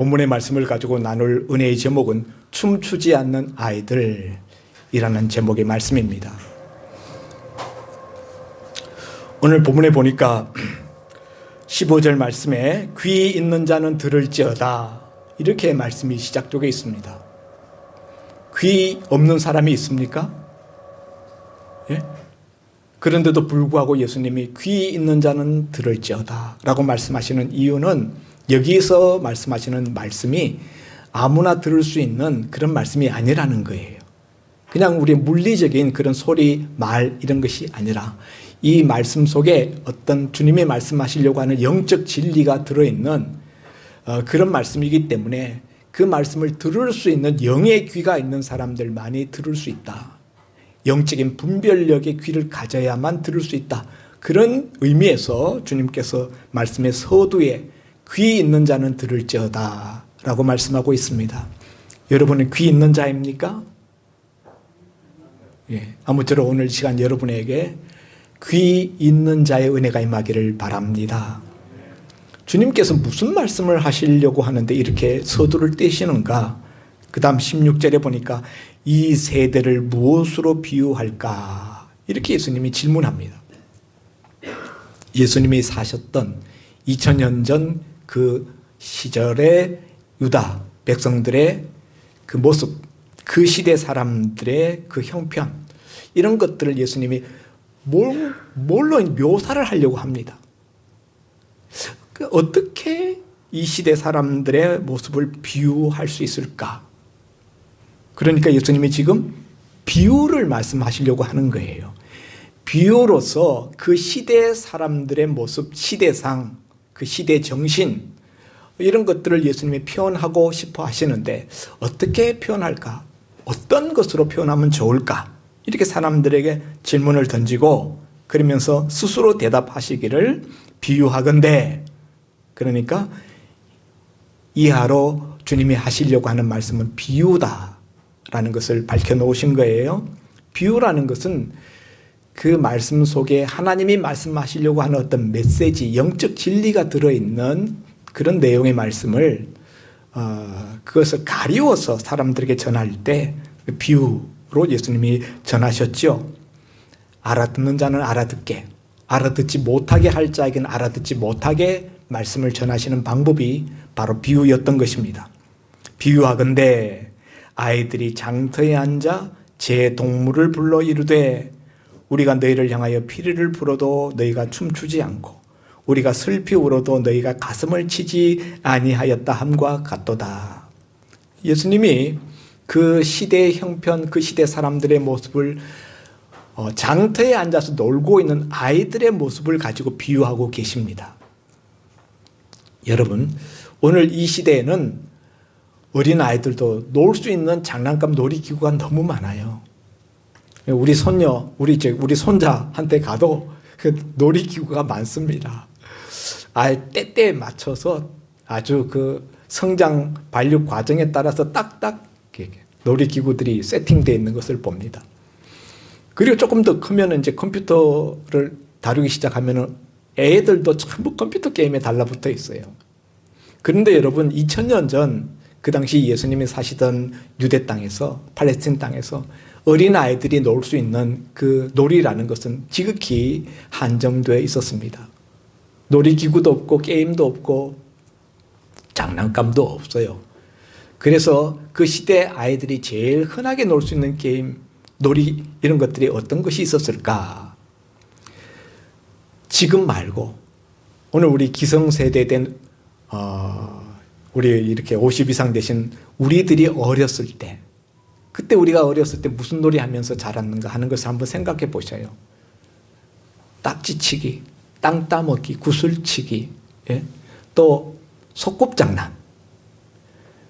본문의 말씀을 가지고 나눌 은혜의 제목은 춤추지 않는 아이들이라는 제목의 말씀입니다. 오늘 본문에 보니까 15절 말씀에 귀 있는 자는 들을지어다 이렇게 말씀이 시작되어 있습니다. 귀 없는 사람이 있습니까? 예? 그런데도 불구하고 예수님이 귀 있는 자는 들을지어다 라고 말씀하시는 이유는 여기서 말씀하시는 말씀이 아무나 들을 수 있는 그런 말씀이 아니라는 거예요. 그냥 우리 물리적인 그런 소리, 말 이런 것이 아니라 이 말씀 속에 어떤 주님이 말씀하시려고 하는 영적 진리가 들어있는 그런 말씀이기 때문에 그 말씀을 들을 수 있는 영의 귀가 있는 사람들만이 들을 수 있다. 영적인 분별력의 귀를 가져야만 들을 수 있다. 그런 의미에서 주님께서 말씀의 서두에 귀 있는 자는 들을지어다 라고 말씀하고 있습니다. 여러분은 귀 있는 자입니까? 예, 아무쪼록 오늘 시간 여러분에게 귀 있는 자의 은혜가 임하기를 바랍니다. 주님께서 무슨 말씀을 하시려고 하는데 이렇게 서두를 떼시는가? 그 다음 16절에 보니까 이 세대를 무엇으로 비유할까? 이렇게 예수님이 질문합니다. 예수님이 사셨던 2000년 전 그 시절의 유다 백성들의 그 모습, 그 시대 사람들의 그 형편, 이런 것들을 예수님이 뭘로 묘사를 하려고 합니다. 어떻게 이 시대 사람들의 모습을 비유할 수 있을까? 그러니까 예수님이 지금 비유를 말씀하시려고 하는 거예요. 비유로서 그 시대 사람들의 모습, 시대상, 그 시대 정신, 이런 것들을 예수님이 표현하고 싶어 하시는데 어떻게 표현할까? 어떤 것으로 표현하면 좋을까? 이렇게 사람들에게 질문을 던지고 그러면서 스스로 대답하시기를 비유하건대, 그러니까 이하로 주님이 하시려고 하는 말씀은 비유다라는 것을 밝혀놓으신 거예요. 비유라는 것은 그 말씀 속에 하나님이 말씀하시려고 하는 어떤 메시지, 영적 진리가 들어있는 그런 내용의 말씀을 그것을 가리워서 사람들에게 전할 때 비유로 예수님이 전하셨죠. 알아듣는 자는 알아듣게, 알아듣지 못하게 할 자에게는 알아듣지 못하게 말씀을 전하시는 방법이 바로 비유였던 것입니다. 비유하건대 아이들이 장터에 앉아 제 동물을 불러 이르되 우리가 너희를 향하여 피리를 불어도 너희가 춤추지 않고 우리가 슬피 울어도 너희가 가슴을 치지 아니하였다 함과 같도다. 예수님이 그 시대의 형편, 그 시대 사람들의 모습을 장터에 앉아서 놀고 있는 아이들의 모습을 가지고 비유하고 계십니다. 여러분, 오늘 이 시대에는 어린 아이들도 놀 수 있는 장난감 놀이기구가 너무 많아요. 우리 손녀, 우리 손자한테 가도 그 놀이기구가 많습니다. 때때에 맞춰서 아주 그 성장 발육 과정에 따라서 딱딱 놀이기구들이 세팅되어 있는 것을 봅니다. 그리고 조금 더 크면 이제 컴퓨터를 다루기 시작하면 애들도 전부 컴퓨터 게임에 달라붙어 있어요. 그런데 여러분, 2000년 전 그 당시 예수님이 사시던 유대 땅에서, 팔레스틴 땅에서 어린아이들이 놀 수 있는 그 놀이라는 것은 지극히 한정되어 있었습니다. 놀이기구도 없고 게임도 없고 장난감도 없어요. 그래서 그 시대 아이들이 제일 흔하게 놀 수 있는 게임, 놀이 이런 것들이 어떤 것이 있었을까? 지금 말고 오늘 우리 기성세대된 우리 이렇게 50 이상 되신 우리들이 어렸을 때, 그때 우리가 어렸을 때 무슨 놀이 하면서 자랐는가 하는 것을 한번 생각해 보셔요. 딱지치기, 땅 따먹기, 구슬치기, 예? 또 소꿉장난.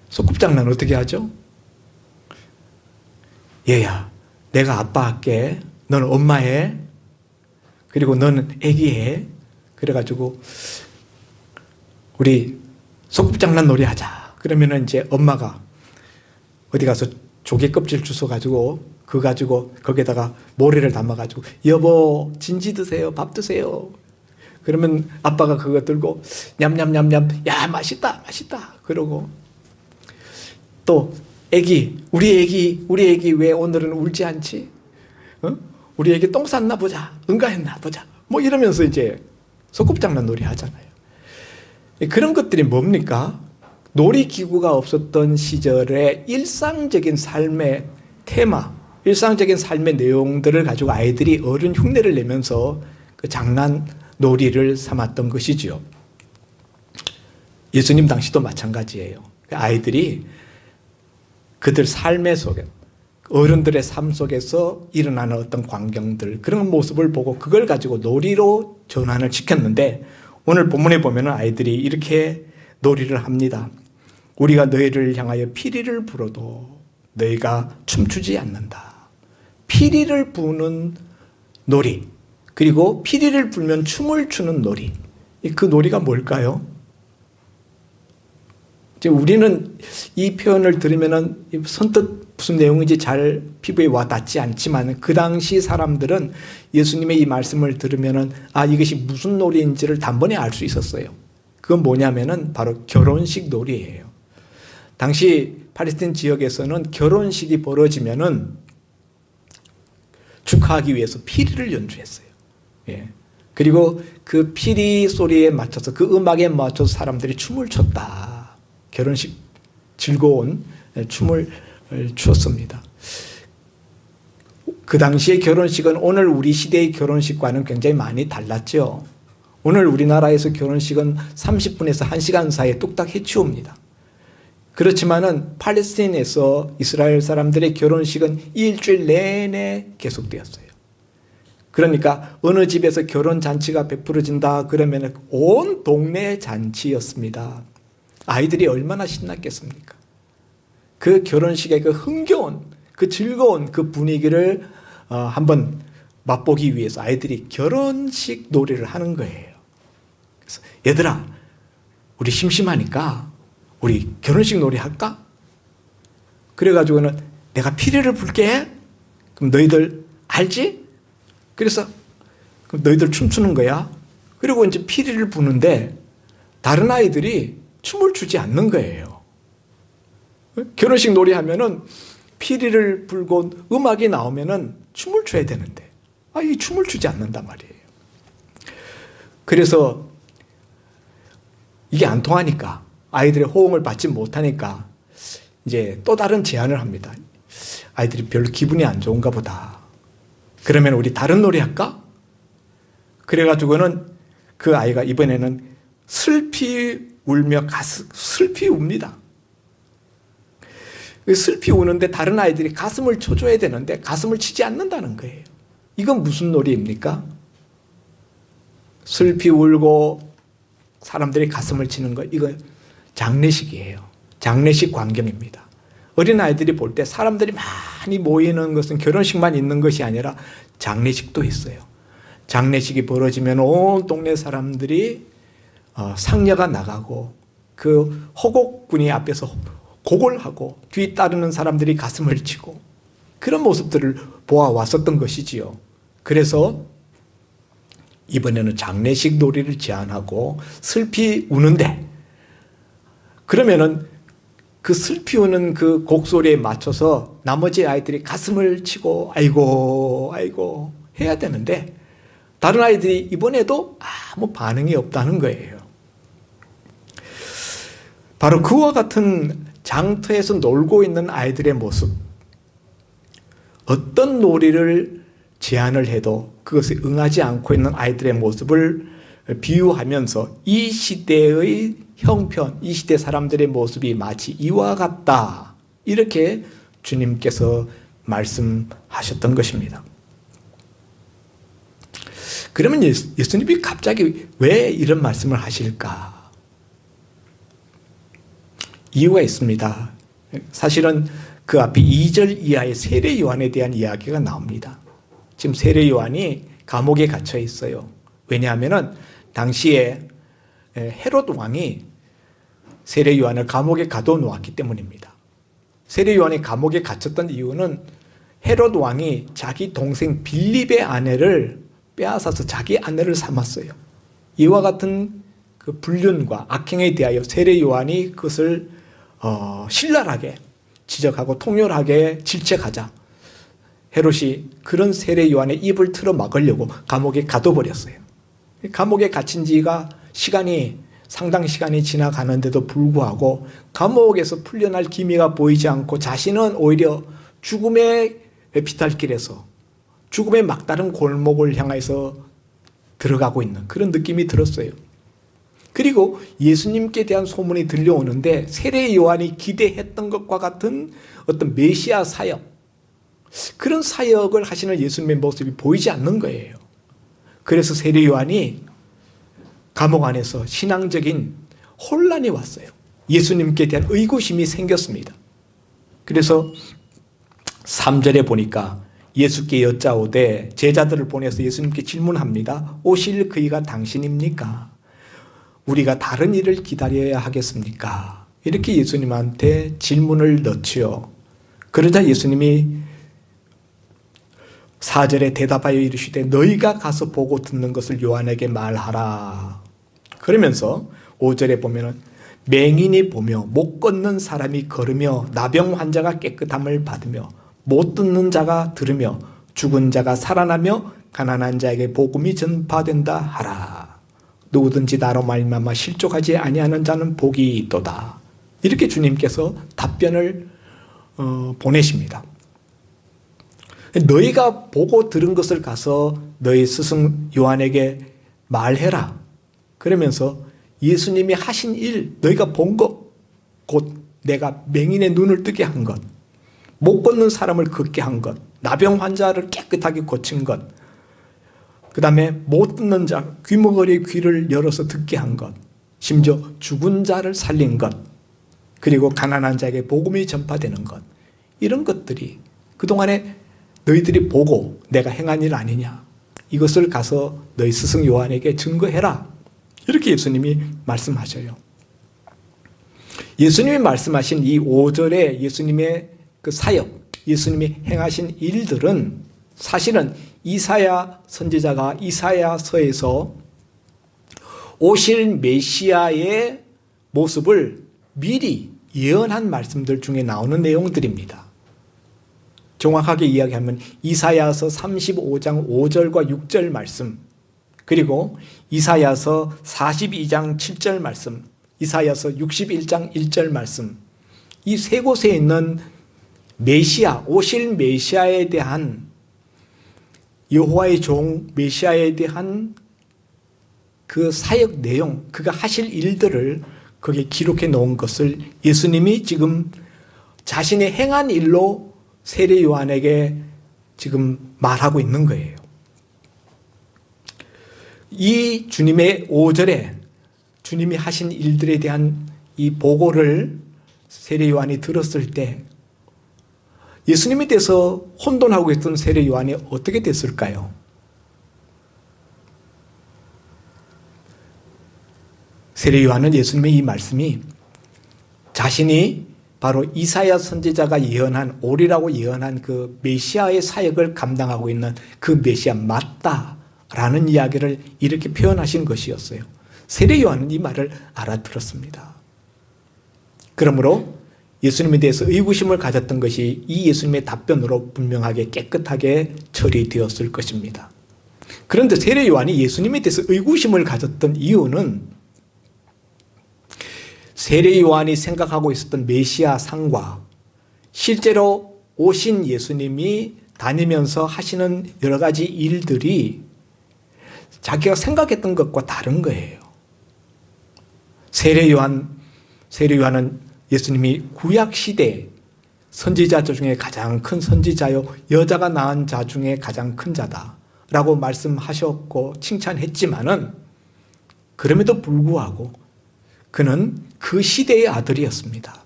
소꿉장난 어떻게 하죠? 얘야, 내가 아빠 할게, 너는 엄마 해, 그리고 너는 애기 해. 그래가지고 우리 소꿉장난 놀이 하자. 그러면은 이제 엄마가 어디 가서 조개 껍질 주워가지고 그거 가지고 거기에다가 모래를 담아가지고 여보 진지 드세요, 밥 드세요. 그러면 아빠가 그거 들고 냠냠냠냠, 야 맛있다 맛있다 그러고 또 우리 애기 왜 오늘은 울지 않지? 우리 애기 똥 쌌나 보자, 응가했나 보자, 뭐 이러면서 이제 소꿉장난 놀이 하잖아요. 그런 것들이 뭡니까? 놀이기구가 없었던 시절의 일상적인 삶의 테마, 일상적인 삶의 내용들을 가지고 아이들이 어른 흉내를 내면서 그 장난 놀이를 삼았던 것이지요. 예수님 당시도 마찬가지예요. 아이들이 그들 삶의 속에, 어른들의 삶 속에서 일어나는 어떤 광경들, 그런 모습을 보고 그걸 가지고 놀이로 전환을 시켰는데, 오늘 본문에 보면 아이들이 이렇게 놀이를 합니다. 우리가 너희를 향하여 피리를 불어도 너희가 춤추지 않는다. 피리를 부는 놀이, 그리고 피리를 불면 춤을 추는 놀이. 그 놀이가 뭘까요? 이제 우리는 이 표현을 들으면 선뜻 무슨 내용인지 잘 피부에 와 닿지 않지만, 그 당시 사람들은 예수님의 이 말씀을 들으면 이것이 무슨 놀이인지를 단번에 알 수 있었어요. 그건 뭐냐면은 바로 결혼식 놀이예요. 당시 팔레스타인 지역에서는 결혼식이 벌어지면은 축하하기 위해서 피리를 연주했어요. 예. 그리고 그 피리 소리에 맞춰서, 그 음악에 맞춰서 사람들이 춤을 췄다. 결혼식 즐거운 춤을 추었습니다. 그 당시의 결혼식은 오늘 우리 시대의 결혼식과는 굉장히 많이 달랐죠. 오늘 우리나라에서 결혼식은 30분에서 1시간 사이에 뚝딱 해치웁니다. 그렇지만은 팔레스타인에서 이스라엘 사람들의 결혼식은 일주일 내내 계속되었어요. 그러니까 어느 집에서 결혼 잔치가 베풀어진다 그러면 온 동네 잔치였습니다. 아이들이 얼마나 신났겠습니까? 그 결혼식의 그 흥겨운, 그 즐거운 그 분위기를 한번 맛보기 위해서 아이들이 결혼식 놀이를 하는 거예요. 그래서 얘들아, 우리 심심하니까 우리 결혼식 놀이 할까? 그래가지고는 내가 피리를 불게. 그럼 너희들 알지? 그래서 그럼 너희들 춤추는 거야. 그리고 이제 피리를 부는데 다른 아이들이 춤을 추지 않는 거예요. 결혼식 놀이 하면은 피리를 불고 음악이 나오면은 춤을 춰야 되는데, 이 춤을 추지 않는단 말이에요. 그래서 이게 안 통하니까, 아이들의 호응을 받지 못하니까 이제 또 다른 제안을 합니다. 아이들이 별로 기분이 안 좋은가 보다. 그러면 우리 다른 놀이 할까? 그래가지고는 그 아이가 이번에는 슬피 울며 슬피 웁니다. 슬피 우는데 다른 아이들이 가슴을 쳐줘야 되는데 가슴을 치지 않는다는 거예요. 이건 무슨 놀이입니까? 슬피 울고 사람들이 가슴을 치는 거, 이거 장례식이에요. 장례식 광경입니다. 어린아이들이 볼 때 사람들이 많이 모이는 것은 결혼식만 있는 것이 아니라 장례식도 있어요. 장례식이 벌어지면 온 동네 사람들이 상녀가 나가고 그 호곡군이 앞에서 곡을 하고 뒤 따르는 사람들이 가슴을 치고 그런 모습들을 보아왔었던 것이지요. 그래서 이번에는 장례식 놀이를 제안하고 슬피 우는데, 그러면은 그 슬피 우는 그 곡소리에 맞춰서 나머지 아이들이 가슴을 치고 아이고 아이고 해야 되는데 다른 아이들이 이번에도 아무 반응이 없다는 거예요. 바로 그와 같은 장터에서 놀고 있는 아이들의 모습, 어떤 놀이를 제안을 해도 그것에 응하지 않고 있는 아이들의 모습을 비유하면서 이 시대의 형편, 이 시대 사람들의 모습이 마치 이와 같다, 이렇게 주님께서 말씀하셨던 것입니다. 그러면 예수님이 갑자기 왜 이런 말씀을 하실까? 이유가 있습니다. 사실은 그 앞에 2절 이하의 세례 요한에 대한 이야기가 나옵니다. 지금 세례 요한이 감옥에 갇혀 있어요. 왜냐하면 당시에 헤롯 왕이 세례 요한을 감옥에 가둬놓았기 때문입니다. 세례 요한이 감옥에 갇혔던 이유는 헤롯 왕이 자기 동생 빌립의 아내를 빼앗아서 자기 아내를 삼았어요. 이와 같은 그 불륜과 악행에 대하여 세례 요한이 그것을 신랄하게 지적하고 통렬하게 질책하자 헤롯이 그런 세례 요한의 입을 틀어 막으려고 감옥에 가둬버렸어요. 감옥에 갇힌 지가 상당 시간이 지나가는데도 불구하고 감옥에서 풀려날 기미가 보이지 않고 자신은 오히려 죽음의 비탈길에서 죽음의 막다른 골목을 향해서 들어가고 있는 그런 느낌이 들었어요. 그리고 예수님께 대한 소문이 들려오는데 세례 요한이 기대했던 것과 같은 어떤 메시아 사역, 그런 사역을 하시는 예수님의 모습이 보이지 않는 거예요. 그래서 세례 요한이 감옥 안에서 신앙적인 혼란이 왔어요. 예수님께 대한 의구심이 생겼습니다. 그래서 3절에 보니까 예수께 여짜오되 제자들을 보내서 예수님께 질문합니다. 오실 그이가 당신입니까? 우리가 다른 일을 기다려야 하겠습니까? 이렇게 예수님한테 질문을 넣지요. 그러자 예수님이 4절에 대답하여 이르시되 너희가 가서 보고 듣는 것을 요한에게 말하라. 그러면서 5절에 보면은 맹인이 보며 못 걷는 사람이 걸으며 나병 환자가 깨끗함을 받으며 못 듣는 자가 들으며 죽은 자가 살아나며 가난한 자에게 복음이 전파된다 하라. 누구든지 나로 말미암아 실족하지 아니하는 자는 복이 있도다. 이렇게 주님께서 답변을 보내십니다. 너희가 보고 들은 것을 가서 너희 스승 요한에게 말해라. 그러면서 예수님이 하신 일, 너희가 본 것, 곧 내가 맹인의 눈을 뜨게 한 것, 못 걷는 사람을 걷게 한 것, 나병 환자를 깨끗하게 고친 것, 그 다음에 못 듣는 자, 귀머거리의 귀를 열어서 듣게 한 것, 심지어 죽은 자를 살린 것, 그리고 가난한 자에게 복음이 전파되는 것, 이런 것들이 그동안에 너희들이 보고 내가 행한 일 아니냐, 이것을 가서 너희 스승 요한에게 증거해라. 이렇게 예수님이 말씀하셔요. 예수님이 말씀하신 이 5절에 예수님의 그 사역, 예수님이 행하신 일들은 사실은 이사야 선지자가 이사야서에서 오실 메시아의 모습을 미리 예언한 말씀들 중에 나오는 내용들입니다. 정확하게 이야기하면 이사야서 35장 5절과 6절 말씀, 그리고 이사야서 42장 7절 말씀, 이사야서 61장 1절 말씀, 이 세 곳에 있는 메시아, 오실 메시아에 대한, 여호와의 종 메시아에 대한 그 사역 내용, 그가 하실 일들을 거기에 기록해 놓은 것을 예수님이 지금 자신의 행한 일로 세례 요한에게 지금 말하고 있는 거예요. 이 주님의 5절에 주님이 하신 일들에 대한 이 보고를 세례 요한이 들었을 때 예수님에 대해서 혼돈하고 있던 세례 요한이 어떻게 됐을까요? 세례 요한은 예수님의 이 말씀이 자신이 바로 이사야 선지자가 예언한, 오리라고 예언한 그 메시아의 사역을 감당하고 있는 그 메시아 맞다라는 이야기를 이렇게 표현하신 것이었어요. 세례 요한은 이 말을 알아들었습니다. 그러므로 예수님에 대해서 의구심을 가졌던 것이 이 예수님의 답변으로 분명하게 깨끗하게 처리되었을 것입니다. 그런데 세례 요한이 예수님에 대해서 의구심을 가졌던 이유는 세례 요한이 생각하고 있었던 메시아 상과 실제로 오신 예수님이 다니면서 하시는 여러 가지 일들이 자기가 생각했던 것과 다른 거예요. 세례 요한은 예수님이 구약시대 선지자 중에 가장 큰 선지자요, 여자가 낳은 자 중에 가장 큰 자다라고 말씀하셨고 칭찬했지만은 그럼에도 불구하고 그는 그 시대의 아들이었습니다.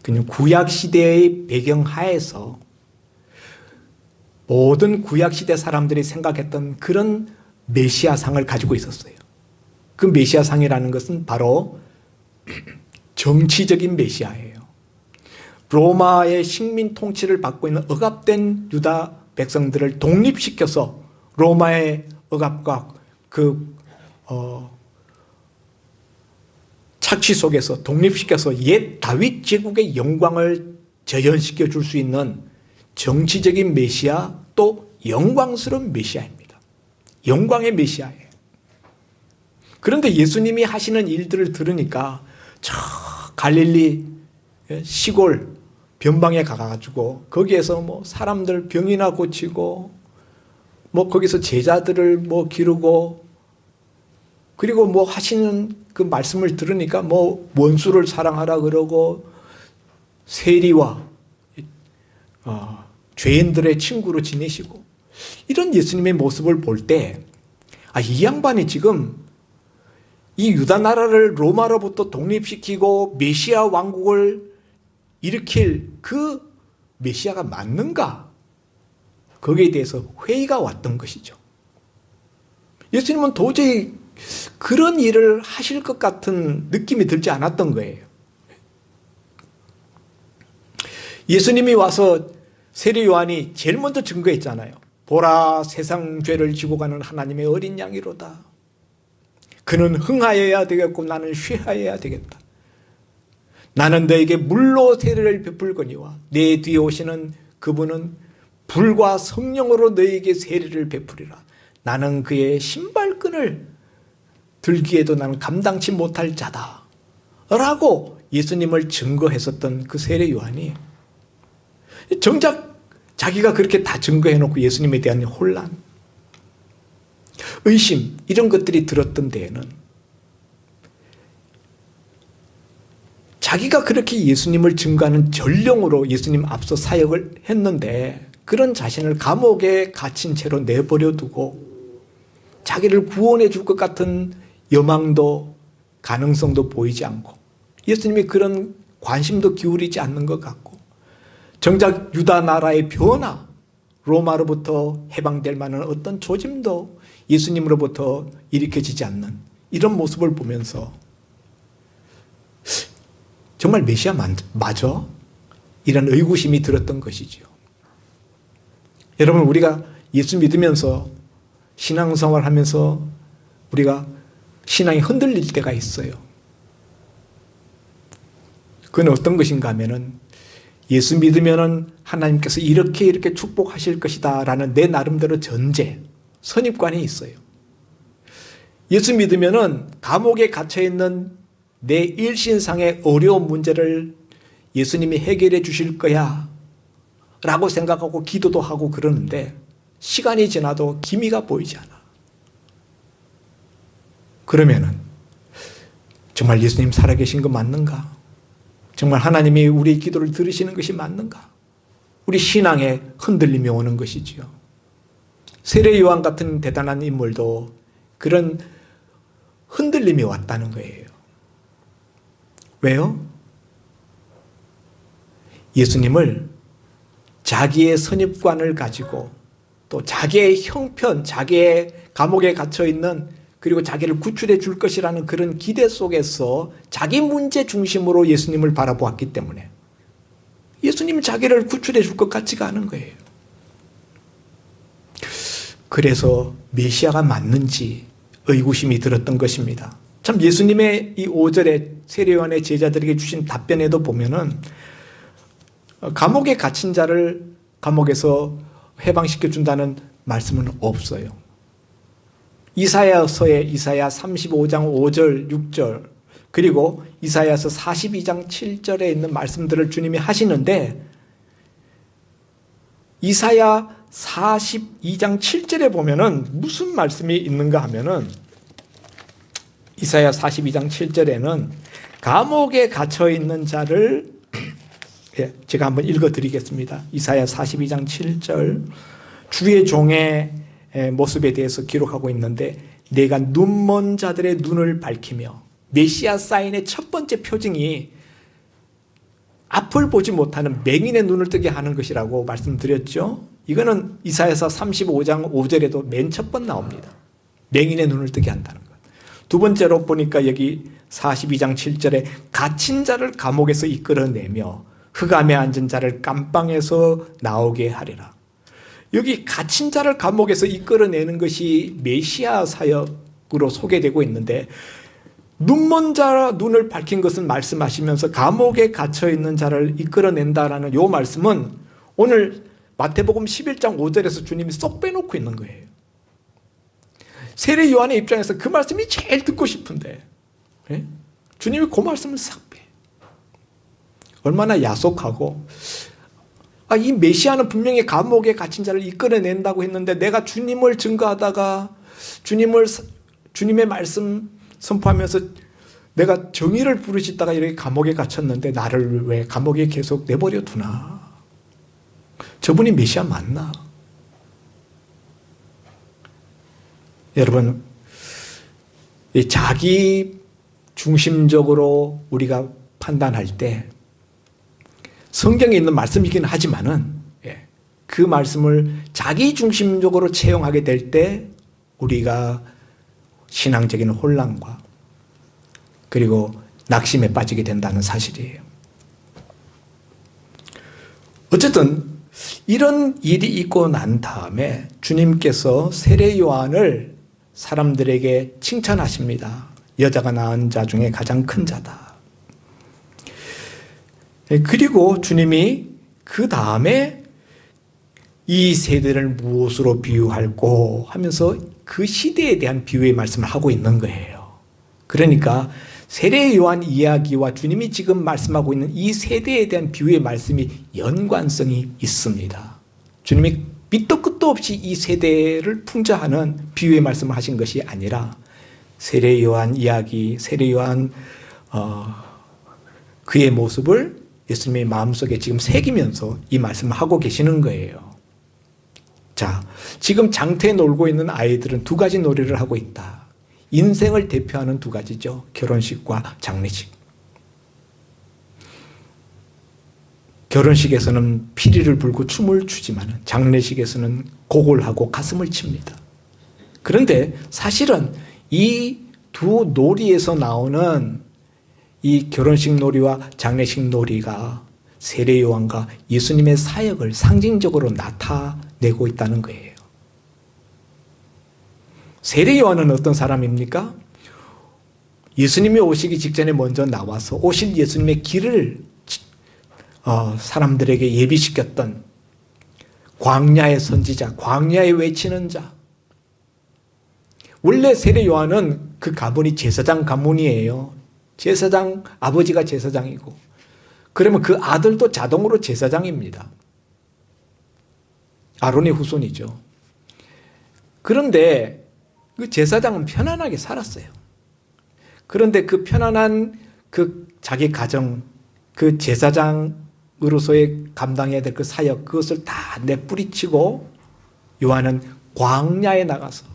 그는 구약시대의 배경하에서 모든 구약시대 사람들이 생각했던 그런 메시아상을 가지고 있었어요. 그 메시아상이라는 것은 바로 정치적인 메시아예요. 로마의 식민 통치를 받고 있는 억압된 유다 백성들을 독립시켜서 로마의 억압과 그 착취 속에서 독립시켜서 옛 다윗 제국의 영광을 재현시켜 줄 수 있는 정치적인 메시아, 또 영광스러운 메시아입니다. 영광의 메시아예요. 그런데 예수님이 하시는 일들을 들으니까 저 갈릴리 시골 변방에 가가지고 거기에서 뭐 사람들 병이나 고치고 뭐 거기서 제자들을 뭐 기르고, 그리고 뭐 하시는 그 말씀을 들으니까 뭐 원수를 사랑하라 그러고 세리와 죄인들의 친구로 지내시고, 이런 예수님의 모습을 볼 때 이 양반이 지금 이 유다 나라를 로마로부터 독립시키고 메시아 왕국을 일으킬 그 메시아가 맞는가? 거기에 대해서 회의가 왔던 것이죠. 예수님은 도저히 그런 일을 하실 것 같은 느낌이 들지 않았던 거예요. 예수님이 와서 세례 요한이 제일 먼저 증거했잖아요. 보라, 세상 죄를 지고 가는 하나님의 어린 양이로다. 그는 흥하여야 되겠고 나는 쉬하여야 되겠다. 나는 너에게 물로 세례를 베풀거니와 내 뒤에 오시는 그분은 불과 성령으로 너에게 세례를 베풀이라. 나는 그의 신발끈을 들기에도 나는 감당치 못할 자다 라고 예수님을 증거했었던 그 세례 요한이 정작 자기가 그렇게 다 증거해놓고 예수님에 대한 혼란, 의심, 이런 것들이 들었던 데에는 자기가 그렇게 예수님을 증거하는 전령으로 예수님 앞서 사역을 했는데 그런 자신을 감옥에 갇힌 채로 내버려 두고 자기를 구원해 줄 것 같은 여망도 가능성도 보이지 않고 예수님이 그런 관심도 기울이지 않는 것 같고, 정작 유다 나라의 변화, 로마로부터 해방될 만한 어떤 조짐도 예수님으로부터 일으켜지지 않는 이런 모습을 보면서 정말 메시아 맞아? 이런 의구심이 들었던 것이죠. 여러분, 우리가 예수 믿으면서 신앙생활 하면서 우리가 신앙이 흔들릴 때가 있어요. 그건 어떤 것인가 하면은 예수 믿으면은 하나님께서 이렇게 축복하실 것이다 라는 내 나름대로 전제, 선입관이 있어요. 예수 믿으면은 감옥에 갇혀있는 내 일신상의 어려운 문제를 예수님이 해결해 주실 거야 라고 생각하고 기도도 하고 그러는데 시간이 지나도 기미가 보이지 않아. 그러면은 정말 예수님 살아계신 거 맞는가? 정말 하나님이 우리의 기도를 들으시는 것이 맞는가? 우리 신앙에 흔들림이 오는 것이지요. 세례 요한 같은 대단한 인물도 그런 흔들림이 왔다는 거예요. 왜요? 예수님을 자기의 선입관을 가지고 또 자기의 형편, 자기의 감옥에 갇혀있는, 그리고 자기를 구출해 줄 것이라는 그런 기대 속에서 자기 문제 중심으로 예수님을 바라보았기 때문에 예수님이 자기를 구출해 줄 것 같지가 않은 거예요. 그래서 메시아가 맞는지 의구심이 들었던 것입니다. 참 예수님의 이 5절에 세례요한의 제자들에게 주신 답변에도 보면은 감옥에 갇힌 자를 감옥에서 해방시켜 준다는 말씀은 없어요. 이사야서에 이사야 35장 5절 6절 그리고 이사야서 42장 7절에 있는 말씀들을 주님이 하시는데, 이사야 42장 7절에 보면은 무슨 말씀이 있는가 하면은 이사야 42장 7절에는 감옥에 갇혀 있는 자를 제가 한번 읽어 드리겠습니다. 이사야 42장 7절, 주의 종의 모습에 대해서 기록하고 있는데, 내가 눈먼 자들의 눈을 밝히며, 메시아 사인의 첫 번째 표징이 앞을 보지 못하는 맹인의 눈을 뜨게 하는 것이라고 말씀드렸죠. 이거는 이사야서 35장 5절에도 맨 첫 번 나옵니다. 맹인의 눈을 뜨게 한다는 것. 두 번째로 보니까 여기 42장 7절에 갇힌 자를 감옥에서 이끌어내며 흑암에 앉은 자를 감방에서 나오게 하리라. 여기 갇힌 자를 감옥에서 이끌어내는 것이 메시아 사역으로 소개되고 있는데, 눈먼 자 눈을 밝힌 것은 말씀하시면서 감옥에 갇혀 있는 자를 이끌어낸다라는 요 말씀은 오늘 마태복음 11장 5절에서 주님이 쏙 빼놓고 있는 거예요. 세례 요한의 입장에서 그 말씀이 제일 듣고 싶은데 주님이 그 말씀을 싹 빼. 얼마나 야속하고, 이 메시아는 분명히 감옥에 갇힌 자를 이끌어낸다고 했는데 내가 주님을 증거하다가 주님의 말씀 선포하면서 내가 정의를 부르짖다가 이렇게 감옥에 갇혔는데 나를 왜 감옥에 계속 내버려 두나? 저분이 메시아 맞나? 여러분, 자기 중심적으로 우리가 판단할 때 성경에 있는 말씀이긴 하지만은 그 말씀을 자기 중심적으로 채용하게 될 때 우리가 신앙적인 혼란과 그리고 낙심에 빠지게 된다는 사실이에요. 어쨌든 이런 일이 있고 난 다음에 주님께서 세례 요한을 사람들에게 칭찬하십니다. 여자가 낳은 자 중에 가장 큰 자다. 그리고 주님이 그 다음에 이 세대를 무엇으로 비유할고 하면서 그 시대에 대한 비유의 말씀을 하고 있는 거예요. 그러니까 세례 요한 이야기와 주님이 지금 말씀하고 있는 이 세대에 대한 비유의 말씀이 연관성이 있습니다. 주님이 밑도 끝도 없이 이 세대를 풍자하는 비유의 말씀을 하신 것이 아니라 세례 요한 이야기, 세례 요한 그의 모습을 예수님의 마음속에 지금 새기면서 이 말씀을 하고 계시는 거예요. 자, 지금 장터에 놀고 있는 아이들은 두 가지 놀이를 하고 있다. 인생을 대표하는 두 가지죠. 결혼식과 장례식. 결혼식에서는 피리를 불고 춤을 추지만 장례식에서는 곡을 하고 가슴을 칩니다. 그런데 사실은 이 두 놀이에서 나오는 이 결혼식 놀이와 장례식 놀이가 세례 요한과 예수님의 사역을 상징적으로 나타내고 있다는 거예요. 세례 요한은 어떤 사람입니까? 예수님이 오시기 직전에 먼저 나와서 오실 예수님의 길을 사람들에게 예비시켰던 광야의 선지자, 광야에 외치는 자. 원래 세례 요한은 그 가문이 제사장 가문이에요. 제사장, 아버지가 제사장이고, 그러면 그 아들도 자동으로 제사장입니다. 아론의 후손이죠. 그런데 그 제사장은 편안하게 살았어요. 그런데 그 편안한 그 자기 가정, 그 제사장으로서의 감당해야 될 그 사역, 그것을 다 내뿌리치고 요한은 광야에 나가서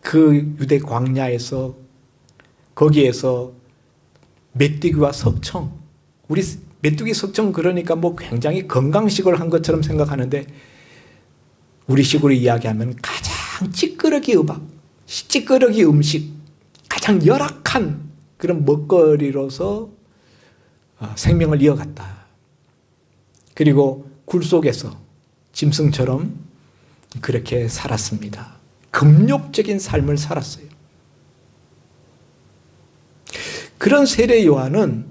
그 유대 광야에서 거기에서 메뚜기와 석청, 우리 메뚜기 석청 그러니까 뭐 굉장히 건강식을 한 것처럼 생각하는데 우리 식으로 이야기하면 가장 찌끄러기 음식, 가장 열악한 그런 먹거리로서 생명을 이어갔다. 그리고 굴 속에서 짐승처럼 그렇게 살았습니다. 금욕적인 삶을 살았어요. 그런 세례 요한은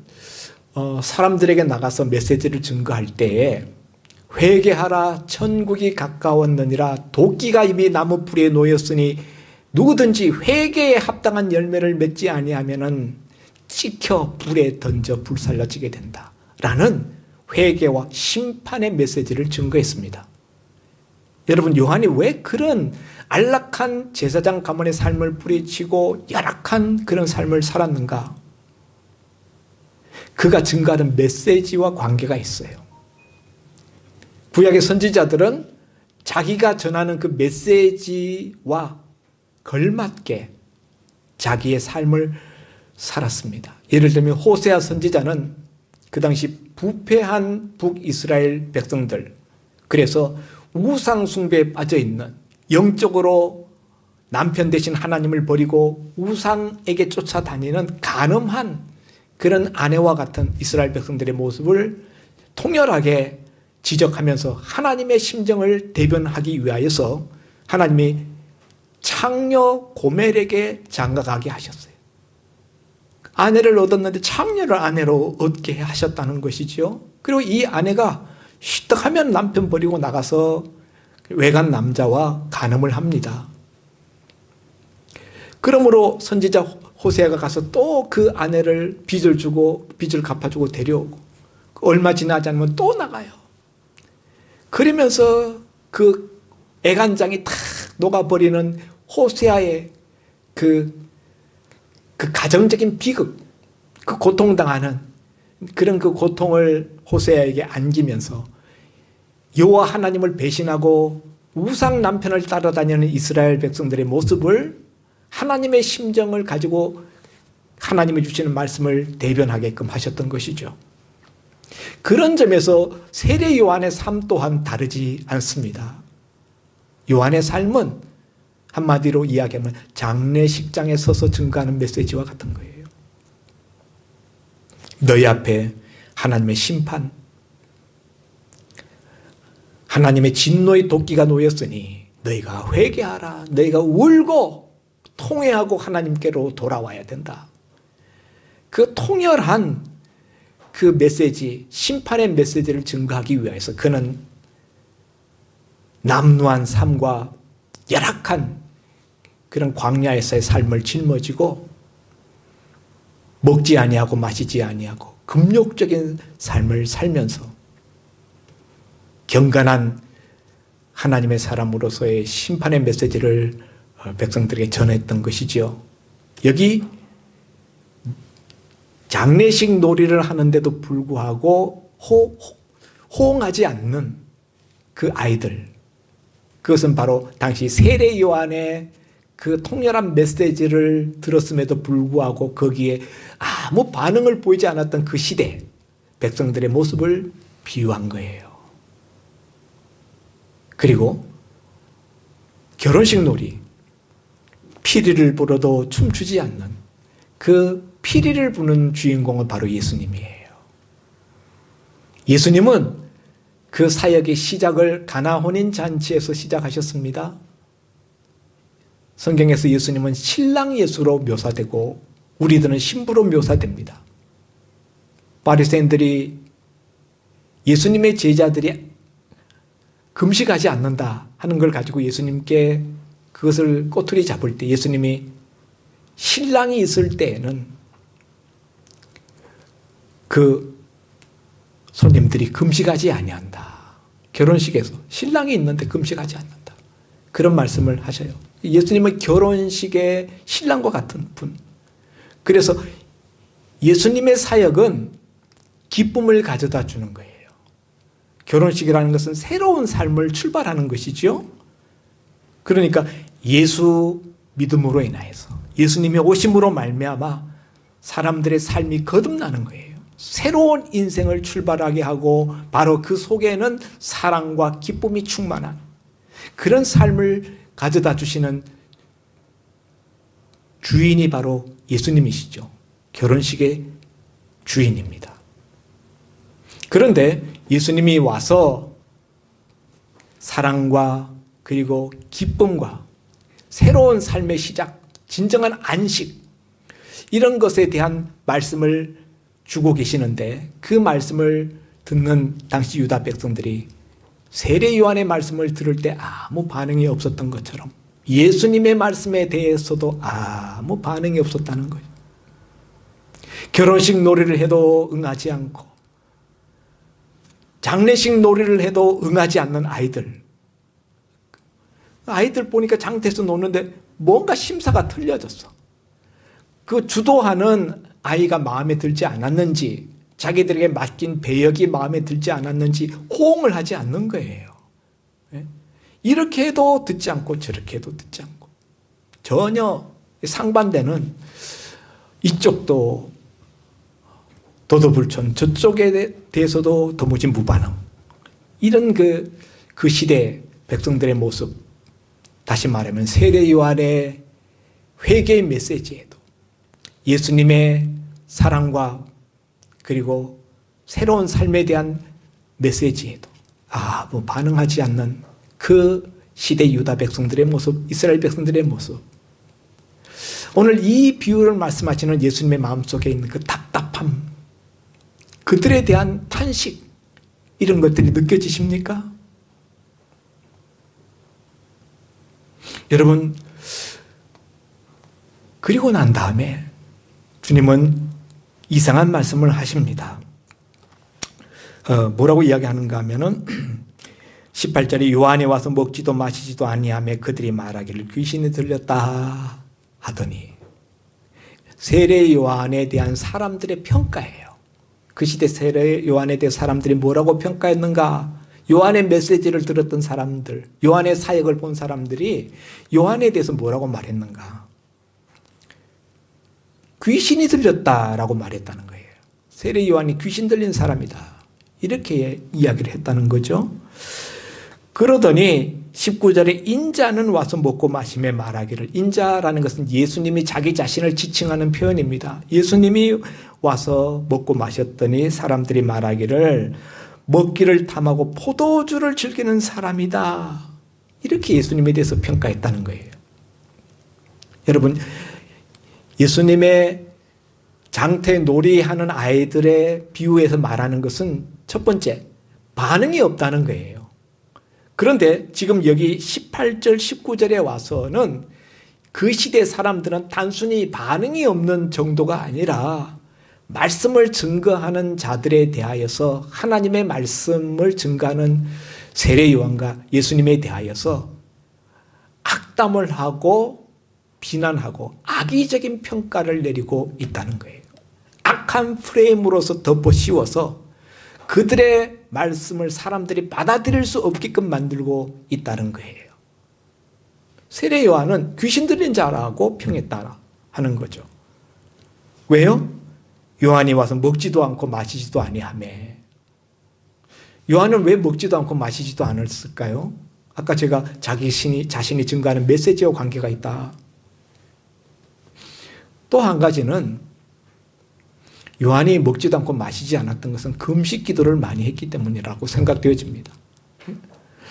사람들에게 나가서 메시지를 증거할 때에 회개하라 천국이 가까웠느니라 도끼가 이미 나무 뿌리에 놓였으니 누구든지 회개에 합당한 열매를 맺지 아니하면은 찍혀 불에 던져 불살라지게 된다 라는 회개와 심판의 메시지를 증거했습니다. 여러분, 요한이 왜 그런 안락한 제사장 가문의 삶을 뿌리치고 열악한 그런 삶을 살았는가? 그가 증거하는 메시지와 관계가 있어요. 구약의 선지자들은 자기가 전하는 그 메시지와 걸맞게 자기의 삶을 살았습니다. 예를 들면 호세아 선지자는 그 당시 부패한 북이스라엘 백성들, 그래서 우상 숭배에 빠져 있는, 영적으로 남편 대신 하나님을 버리고 우상에게 쫓아다니는 간음한 그런 아내와 같은 이스라엘 백성들의 모습을 통렬하게 지적하면서 하나님의 심정을 대변하기 위하여서 하나님이 창녀 고멜에게 장가가게 하셨어요. 아내를 얻었는데 창녀를 아내로 얻게 하셨다는 것이죠. 그리고 이 아내가 쉬떡하면 남편 버리고 나가서 외간 남자와 간음을 합니다. 그러므로 선지자 호세아가 가서 또 그 아내를 빚을 주고 빚을 갚아주고 데려오고 얼마 지나지 않으면 또 나가요. 그러면서 그 애간장이 탁 녹아버리는 호세아의 그 가정적인 비극, 그 고통당하는 그런 그 고통을 호세아에게 안기면서 여호와 하나님을 배신하고 우상 남편을 따라다니는 이스라엘 백성들의 모습을 하나님의 심정을 가지고 하나님이 주시는 말씀을 대변하게끔 하셨던 것이죠. 그런 점에서 세례 요한의 삶 또한 다르지 않습니다. 요한의 삶은 한마디로 이야기하면 장례식장에 서서 증거하는 메시지와 같은 거예요. 너희 앞에 하나님의 심판, 하나님의 진노의 도끼가 놓였으니 너희가 회개하라. 너희가 울고 통회하고 하나님께로 돌아와야 된다. 그 통렬한 그 메시지, 심판의 메시지를 증거하기 위해서 그는 남루한 삶과 열악한 그런 광야에서의 삶을 짊어지고 먹지 아니하고 마시지 아니하고 금욕적인 삶을 살면서 경건한 하나님의 사람으로서의 심판의 메시지를 백성들에게 전했던 것이죠. 여기 장례식 놀이를 하는데도 불구하고 호응하지 않는 그 아이들, 그것은 바로 당시 세례 요한의 그 통렬한 메시지를 들었음에도 불구하고 거기에 아무 반응을 보이지 않았던 그 시대 백성들의 모습을 비유한 거예요. 그리고 결혼식 놀이, 피리를 불어도 춤추지 않는 그 피리를 부는 주인공은 바로 예수님이에요. 예수님은 그 사역의 시작을 가나 혼인 잔치에서 시작하셨습니다. 성경에서 예수님은 신랑 예수로 묘사되고 우리들은 신부로 묘사됩니다. 바리새인들이 예수님의 제자들이 금식하지 않는다 하는 걸 가지고 예수님께 그것을 꼬투리 잡을 때 예수님이 신랑이 있을 때에는 그 손님들이 금식하지 아니한다. 결혼식에서 신랑이 있는데 금식하지 않는다. 그런 말씀을 하셔요. 예수님은 결혼식의 신랑과 같은 분. 그래서 예수님의 사역은 기쁨을 가져다 주는 거예요. 결혼식이라는 것은 새로운 삶을 출발하는 것이죠. 그러니까 예수 믿음으로 인하여서 예수님의 오심으로 말미암아 사람들의 삶이 거듭나는 거예요. 새로운 인생을 출발하게 하고 바로 그 속에는 사랑과 기쁨이 충만한 그런 삶을 가져다 주시는 주인이 바로 예수님이시죠. 결혼식의 주인입니다. 그런데 예수님이 와서 사랑과 그리고 기쁨과 새로운 삶의 시작, 진정한 안식 이런 것에 대한 말씀을 주고 계시는데 그 말씀을 듣는 당시 유다 백성들이 세례 요한의 말씀을 들을 때 아무 반응이 없었던 것처럼 예수님의 말씀에 대해서도 아무 반응이 없었다는 거예요. 결혼식 놀이를 해도 응하지 않고 장례식 놀이를 해도 응하지 않는 아이들 보니까 장터에서 노는데 뭔가 심사가 틀려졌어. 그 주도하는 아이가 마음에 들지 않았는지 자기들에게 맡긴 배역이 마음에 들지 않았는지 호응을 하지 않는 거예요. 이렇게 해도 듣지 않고 저렇게 해도 듣지 않고 전혀 상반되는 이쪽도 도도불천 저쪽에 대해서도 도무지 무반응 이런 그 시대 백성들의 모습 다시 말하면 세례 요한의 회개의 메시지에도 예수님의 사랑과 그리고 새로운 삶에 대한 메시지에도 아무 반응하지 않는 그 시대 유다 백성들의 모습, 이스라엘 백성들의 모습 오늘 이 비유를 말씀하시는 예수님의 마음속에 있는 그 답답함, 그들에 대한 탄식, 이런 것들이 느껴지십니까? 여러분, 그리고 난 다음에 주님은 이상한 말씀을 하십니다. 뭐라고 이야기하는가 하면은 18절에 요한에 와서 먹지도 마시지도 아니하며 그들이 말하기를 귀신이 들렸다 하더니, 세례 요한에 대한 사람들의 평가예요. 그 시대 세례 요한에 대해 사람들이 뭐라고 평가했는가? 요한의 메시지를 들었던 사람들, 요한의 사역을 본 사람들이 요한에 대해서 뭐라고 말했는가? 귀신이 들렸다라고 말했다는 거예요. 세례 요한이 귀신 들린 사람이다, 이렇게 이야기를 했다는 거죠. 그러더니 19절에 인자는 와서 먹고 마시며 말하기를, 인자라는 것은 예수님이 자기 자신을 지칭하는 표현입니다. 예수님이 와서 먹고 마셨더니 사람들이 말하기를 먹기를 탐하고 포도주를 즐기는 사람이다, 이렇게 예수님에 대해서 평가했다는 거예요. 여러분, 예수님의 장태 놀이하는 아이들의 비유에서 말하는 것은 첫 번째, 반응이 없다는 거예요. 그런데 지금 여기 18절, 19절에 와서는 그 시대 사람들은 단순히 반응이 없는 정도가 아니라 말씀을 증거하는 자들에 대하여서, 하나님의 말씀을 증거하는 세례 요한과 예수님에 대하여서 악담을 하고 비난하고 악의적인 평가를 내리고 있다는 거예요. 악한 프레임으로서 덮어 씌워서 그들의 말씀을 사람들이 받아들일 수 없게끔 만들고 있다는 거예요. 세례 요한은 귀신 들린 자라고 평했다 하는 거죠. 왜요? 요한이 와서 먹지도 않고 마시지도 아니하며. 요한은 왜 먹지도 않고 마시지도 않았을까요? 아까 제가 자신이 증거하는 메시지와 관계가 있다. 또 한 가지는 요한이 먹지도 않고 마시지 않았던 것은 금식 기도를 많이 했기 때문이라고 생각되어집니다.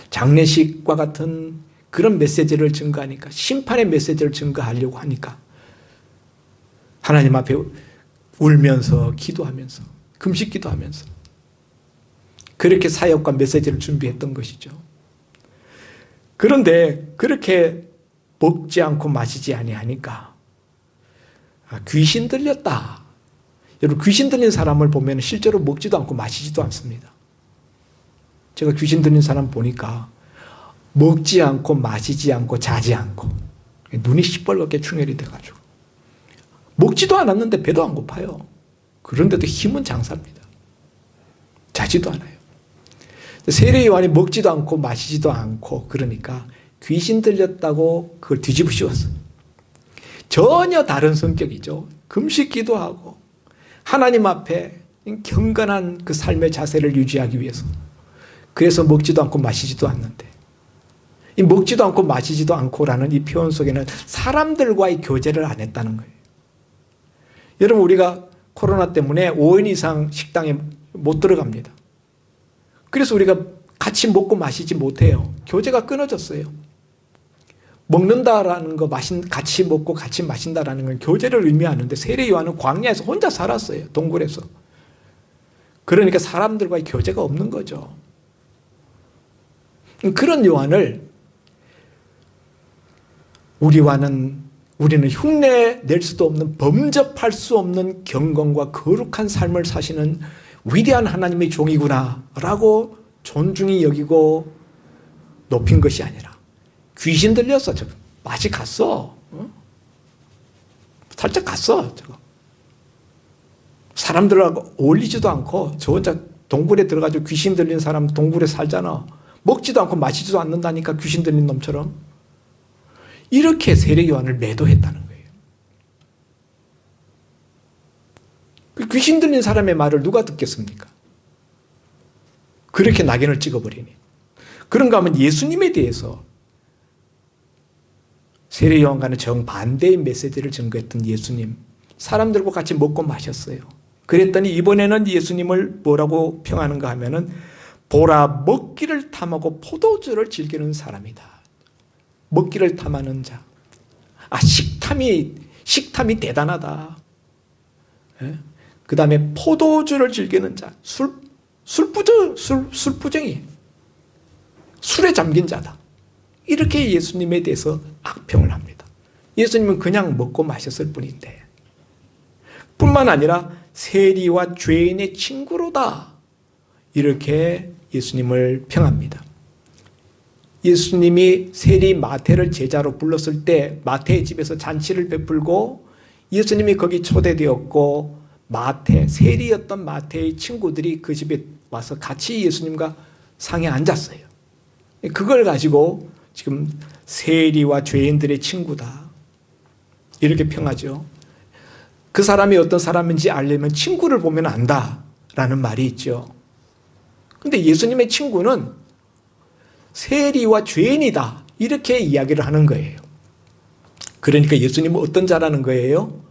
장례식과 같은 그런 메시지를 증거하니까, 심판의 메시지를 증거하려고 하니까 하나님 앞에 울면서 기도하면서 금식 기도하면서 그렇게 사역과 메시지를 준비했던 것이죠. 그런데 그렇게 먹지 않고 마시지 아니하니까 귀신 들렸다. 여러분, 귀신 들린 사람을 보면 실제로 먹지도 않고 마시지도 않습니다. 제가 귀신 들린 사람 보니까 먹지 않고 마시지 않고 자지 않고 눈이 시뻘겋게 충혈이 돼가지고 먹지도 않았는데 배도 안 고파요. 그런데도 힘은 장사입니다. 자지도 않아요. 세례 요한이 먹지도 않고 마시지도 않고 그러니까 귀신 들렸다고 그걸 뒤집어 씌웠어요. 전혀 다른 성격이죠. 금식 기도하고 하나님 앞에 경건한 그 삶의 자세를 유지하기 위해서. 그래서 먹지도 않고 마시지도 않는데, 이 먹지도 않고 마시지도 않고라는 이 표현 속에는 사람들과의 교제를 안 했다는 거예요. 여러분, 우리가 코로나 때문에 5인 이상 식당에 못 들어갑니다. 그래서 우리가 같이 먹고 마시지 못해요. 교제가 끊어졌어요. 먹는다라는 거, 같이 먹고 같이 마신다라는 건 교제를 의미하는데, 세례 요한은 광야에서 혼자 살았어요. 동굴에서. 그러니까 사람들과의 교제가 없는 거죠. 그런 요한을 우리는 흉내 낼 수도 없는, 범접할 수 없는 경건과 거룩한 삶을 사시는 위대한 하나님의 종이구나 라고 존중히 여기고 높인 것이 아니라, 귀신 들렸어. 저거 맛이 갔어. 살짝 갔어. 저거 사람들하고 어울리지도 않고 저 혼자 동굴에 들어가지고 귀신 들린 사람 동굴에 살잖아. 먹지도 않고 마시지도 않는다니까, 귀신 들린 놈처럼. 이렇게 세례 요한을 매도했다는 거예요. 그 귀신 들린 사람의 말을 누가 듣겠습니까? 그렇게 낙인을 찍어버리니. 그런가 하면 예수님에 대해서 세례 요한과는 정반대의 메시지를 증거했던 예수님, 사람들과 같이 먹고 마셨어요. 그랬더니 이번에는 예수님을 뭐라고 평하는가 하면은, 보라, 먹기를 탐하고 포도주를 즐기는 사람이다. 먹기를 탐하는 자. 식탐이 식탐이 대단하다. 예? 그 다음에 포도주를 즐기는 자, 술부정이, 술에 잠긴 자다. 이렇게 예수님에 대해서 악평을 합니다. 예수님은 그냥 먹고 마셨을 뿐인데, 뿐만 아니라 세리와 죄인의 친구로다. 이렇게 예수님을 평합니다. 예수님이 세리 마태를 제자로 불렀을 때 마태의 집에서 잔치를 베풀고 예수님이 거기 초대되었고 세리였던 마태의 친구들이 그 집에 와서 같이 예수님과 상에 앉았어요. 그걸 가지고 지금 세리와 죄인들의 친구다. 이렇게 평하죠. 그 사람이 어떤 사람인지 알려면 친구를 보면 안다라는 말이 있죠. 그런데 예수님의 친구는 세리와 죄인이다. 이렇게 이야기를 하는 거예요. 그러니까 예수님은 어떤 자라는 거예요?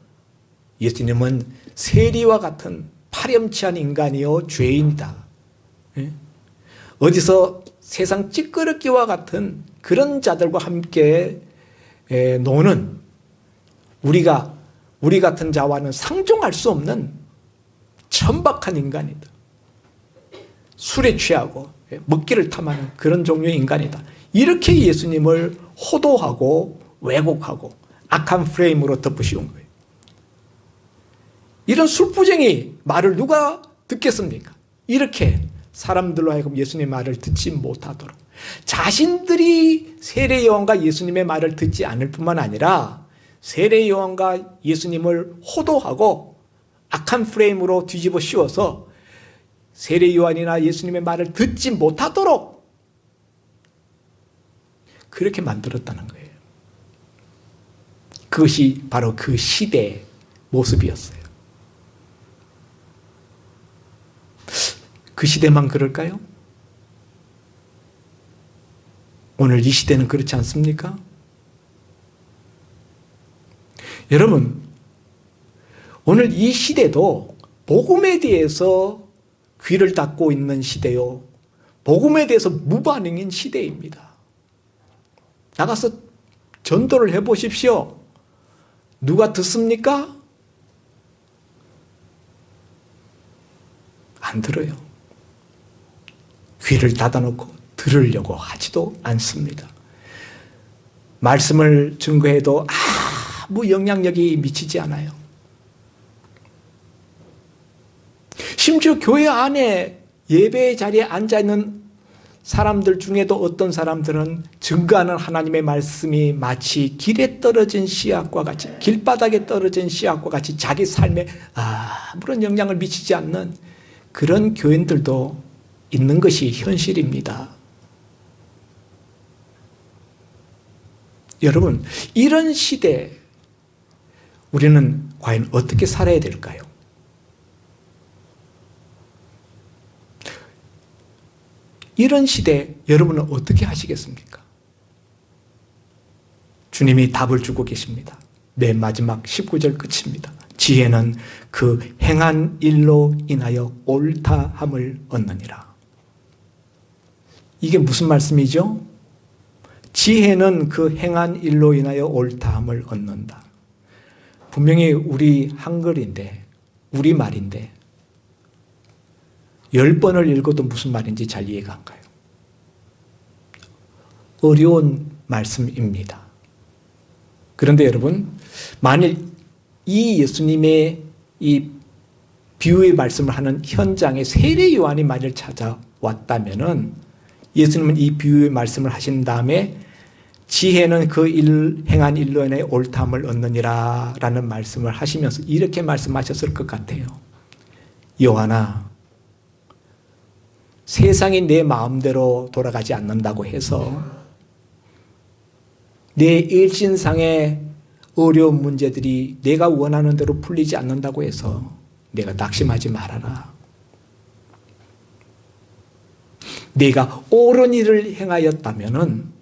예수님은 세리와 같은 파렴치한 인간이요 죄인이다. 어디서 세상 찌끄럽기와 같은 그런 자들과 함께 노는 우리 같은 자와는 상종할 수 없는 천박한 인간이다. 술에 취하고 먹기를 탐하는 그런 종류의 인간이다. 이렇게 예수님을 호도하고 왜곡하고 악한 프레임으로 덮으시온 거예요. 이런 술부쟁이 말을 누가 듣겠습니까? 이렇게 사람들로 하여금 예수님의 말을 듣지 못하도록 자신들이 세례요한과 예수님의 말을 듣지 않을 뿐만 아니라 세례요한과 예수님을 호도하고 악한 프레임으로 뒤집어 씌워서 세례요한이나 예수님의 말을 듣지 못하도록 그렇게 만들었다는 거예요. 그것이 바로 그 시대의 모습이었어요. 그 시대만 그럴까요? 오늘 이 시대는 그렇지 않습니까? 여러분, 오늘 이 시대도 복음에 대해서 귀를 닫고 있는 시대요. 복음에 대해서 무반응인 시대입니다. 나가서 전도를 해보십시오. 누가 듣습니까? 안 들어요. 귀를 닫아놓고 들으려고 하지도 않습니다. 말씀을 증거해도 아무 영향력이 미치지 않아요. 심지어 교회 안에 예배의 자리에 앉아있는 사람들 중에도 어떤 사람들은 증거하는 하나님의 말씀이 마치 길에 떨어진 씨앗과 같이, 길바닥에 떨어진 씨앗과 같이 자기 삶에 아무런 영향을 미치지 않는 그런 교인들도 있는 것이 현실입니다. 여러분, 이런 시대에 우리는 과연 어떻게 살아야 될까요? 이런 시대에 여러분은 어떻게 하시겠습니까? 주님이 답을 주고 계십니다. 맨 마지막 19절 끝입니다. 지혜는 그 행한 일로 인하여 옳다함을 얻느니라. 이게 무슨 말씀이죠? 지혜는 그 행한 일로 인하여 옳다함을 얻는다. 분명히 우리 한글인데, 우리 말인데 10번을 읽어도 무슨 말인지 잘 이해가 안 가요. 어려운 말씀입니다. 그런데 여러분, 만일 이 예수님의 이 비유의 말씀을 하는 현장에 세례 요한이 만일 찾아왔다면은 예수님은 이 비유의 말씀을 하신 다음에 지혜는 그 행한 일로 인해 옳다함을 얻느니라 라는 말씀을 하시면서 이렇게 말씀하셨을 것 같아요. 요한아, 세상이 내 마음대로 돌아가지 않는다고 해서 내 일신상의 어려운 문제들이 내가 원하는 대로 풀리지 않는다고 해서 내가 낙심하지 말아라. 내가 옳은 일을 행하였다면은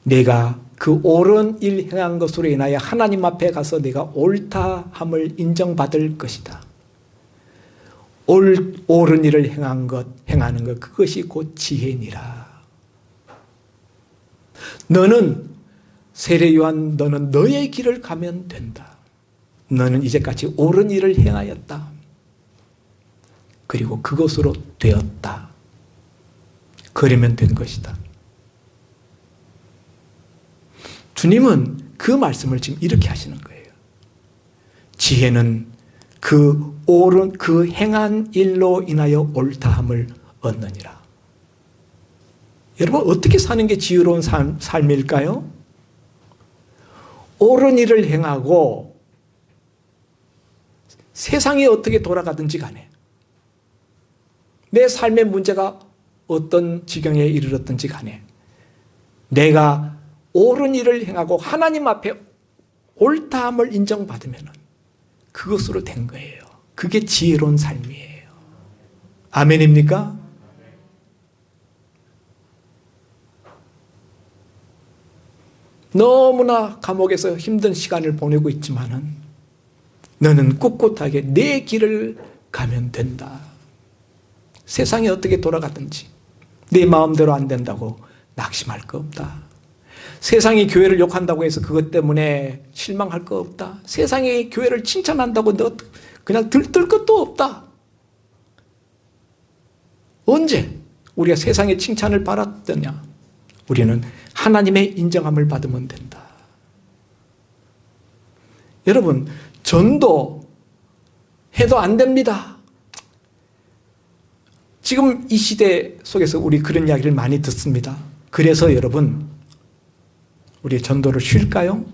내가 그 옳은 일 행한 것으로 인하여 하나님 앞에 가서 내가 옳다함을 인정받을 것이다. 옳은 일을 행하는 것, 그것이 곧 지혜니라. 너는 세례 요한, 너는 너의 길을 가면 된다. 너는 이제까지 옳은 일을 행하였다. 그리고 그것으로 되었다. 그러면 된 것이다. 주님은 그 말씀을 지금 이렇게 하시는 거예요. 지혜는 그 옳은, 그 행한 일로 인하여 옳다함을 얻느니라. 여러분, 어떻게 사는 게 지혜로운 삶일까요? 옳은 일을 행하고 세상이 어떻게 돌아가든지 간에, 내 삶의 문제가 어떤 지경에 이르렀든지 간에, 내가 옳은 일을 행하고 하나님 앞에 옳다함을 인정받으면 그것으로 된 거예요. 그게 지혜로운 삶이에요. 아멘입니까? 너무나 감옥에서 힘든 시간을 보내고 있지만은 너는 꿋꿋하게 내 길을 가면 된다. 세상이 어떻게 돌아가든지 내 마음대로 안 된다고 낙심할 거 없다. 세상이 교회를 욕한다고 해서 그것 때문에 실망할 거 없다. 세상이 교회를 칭찬한다고 너 그냥 들뜰 것도 없다. 언제 우리가 세상의 칭찬을 받았더냐? 우리는 하나님의 인정함을 받으면 된다. 여러분, 전도 해도 안 됩니다. 지금 이 시대 속에서 우리 그런 이야기를 많이 듣습니다. 그래서 여러분, 우리 전도를 쉴까요?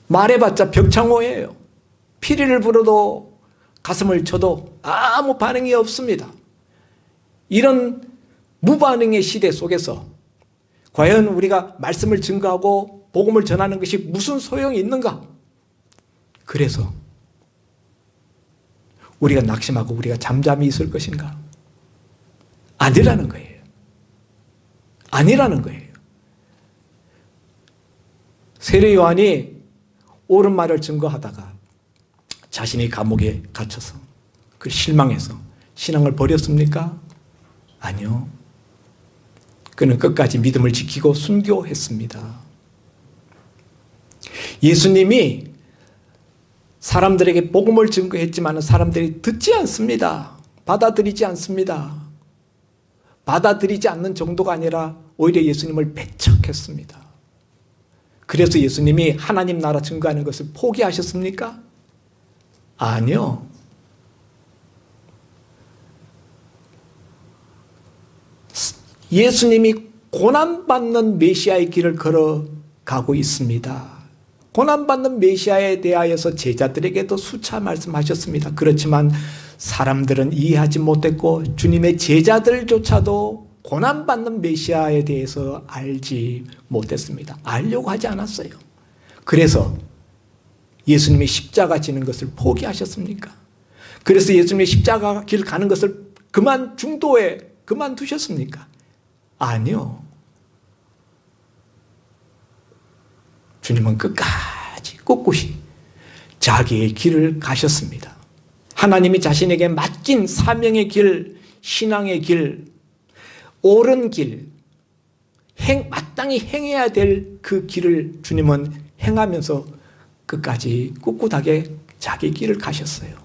말해봤자 벽창호예요. 피리를 불어도 가슴을 쳐도 아무 반응이 없습니다. 이런 무반응의 시대 속에서 과연 우리가 말씀을 증거하고 복음을 전하는 것이 무슨 소용이 있는가? 그래서 우리가 낙심하고 우리가 잠잠히 있을 것인가? 아니라는 거예요. 아니라는 거예요. 세례 요한이 옳은 말을 증거하다가 자신이 감옥에 갇혀서 그 실망해서 신앙을 버렸습니까? 아니요. 그는 끝까지 믿음을 지키고 순교했습니다. 예수님이 사람들에게 복음을 증거했지만 사람들이 듣지 않습니다. 받아들이지 않습니다. 받아들이지 않는 정도가 아니라 오히려 예수님을 배척했습니다. 그래서 예수님이 하나님 나라 증거하는 것을 포기하셨습니까? 아니요. 예수님이 고난받는 메시아의 길을 걸어가고 있습니다. 고난받는 메시아에 대하여서 제자들에게도 수차 말씀하셨습니다. 그렇지만 사람들은 이해하지 못했고 주님의 제자들조차도 고난받는 메시아에 대해서 알지 못했습니다. 알려고 하지 않았어요. 그래서 예수님이 십자가 지는 것을 포기하셨습니까? 그래서 예수님이 십자가 길 가는 것을 중도에 그만두셨습니까? 아니요. 주님은 끝까지 꿋꿋이 자기의 길을 가셨습니다. 하나님이 자신에게 맡긴 사명의 길, 신앙의 길, 옳은 길, 마땅히 행해야 될 그 길을 주님은 행하면서 끝까지 꿋꿋하게 자기 길을 가셨어요.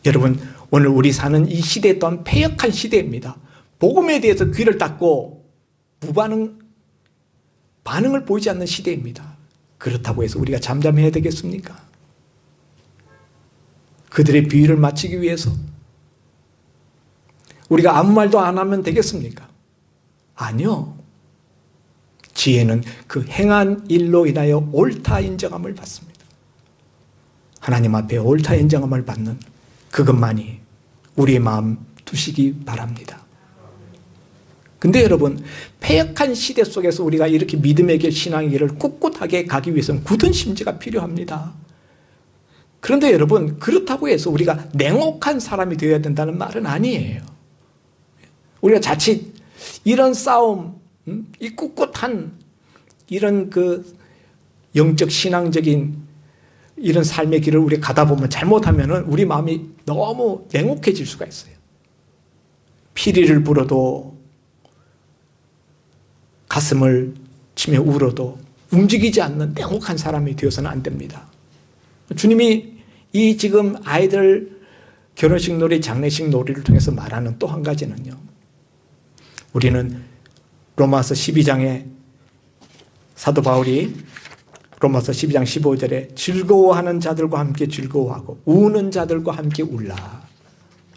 여러분, 오늘 우리 사는 이 시대 또한 패역한 시대입니다. 복음에 대해서 귀를 닫고 반응을 보이지 않는 시대입니다. 그렇다고 해서 우리가 잠잠해야 되겠습니까? 그들의 비위를 맞추기 위해서 우리가 아무 말도 안 하면 되겠습니까? 아니요. 지혜는 그 행한 일로 인하여 옳다 인정함을 받습니다. 하나님 앞에 옳다 인정함을 받는 그것만이 우리의 마음 두시기 바랍니다. 근데 여러분, 패역한 시대 속에서 우리가 이렇게 믿음의 길, 신앙의 길을 꿋꿋하게 가기 위해서는 굳은 심지가 필요합니다. 그런데 여러분, 그렇다고 해서 우리가 냉혹한 사람이 되어야 된다는 말은 아니에요. 우리가 자칫 이런 싸움, 이 꿋꿋한 이런 그 영적 신앙적인 이런 삶의 길을 우리가 가다 보면 잘못하면 우리 마음이 너무 냉혹해질 수가 있어요. 피리를 불어도 가슴을 치며 울어도 움직이지 않는 냉혹한 사람이 되어서는 안 됩니다. 주님이 이 지금 아이들 결혼식 놀이, 장례식 놀이를 통해서 말하는 또 한 가지는요, 우리는 로마서 12장에 사도 바울이 로마서 12장 15절에 즐거워하는 자들과 함께 즐거워하고 우는 자들과 함께 울라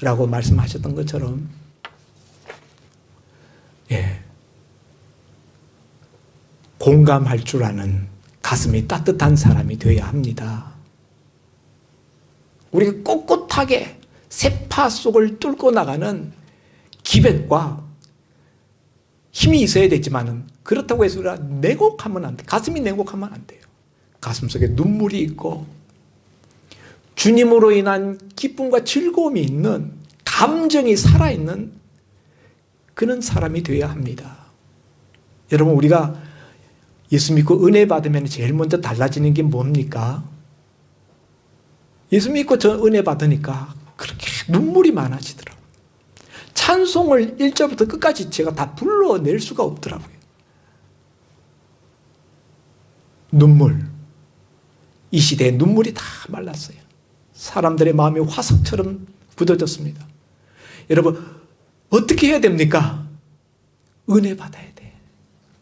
라고 말씀하셨던 것처럼, 공감할 줄 아는 가슴이 따뜻한 사람이 되어야 합니다. 우리가 꼿꼿하게 세파 속을 뚫고 나가는 기백과 힘이 있어야 되지만, 그렇다고 해서 우리가 냉혹하면 안 돼. 가슴이 냉혹하면 안 돼요. 가슴속에 눈물이 있고 주님으로 인한 기쁨과 즐거움이 있는, 감정이 살아있는 그런 사람이 되어야 합니다. 여러분, 우리가 예수 믿고 은혜 받으면 제일 먼저 달라지는 게 뭡니까? 예수 믿고 저 은혜 받으니까 그렇게 눈물이 많아지더라고요. 찬송을 1절부터 끝까지 제가 다 불러낼 수가 없더라고요. 눈물. 이 시대에 눈물이 다 말랐어요. 사람들의 마음이 화석처럼 굳어졌습니다. 여러분, 어떻게 해야 됩니까? 은혜 받아야 돼.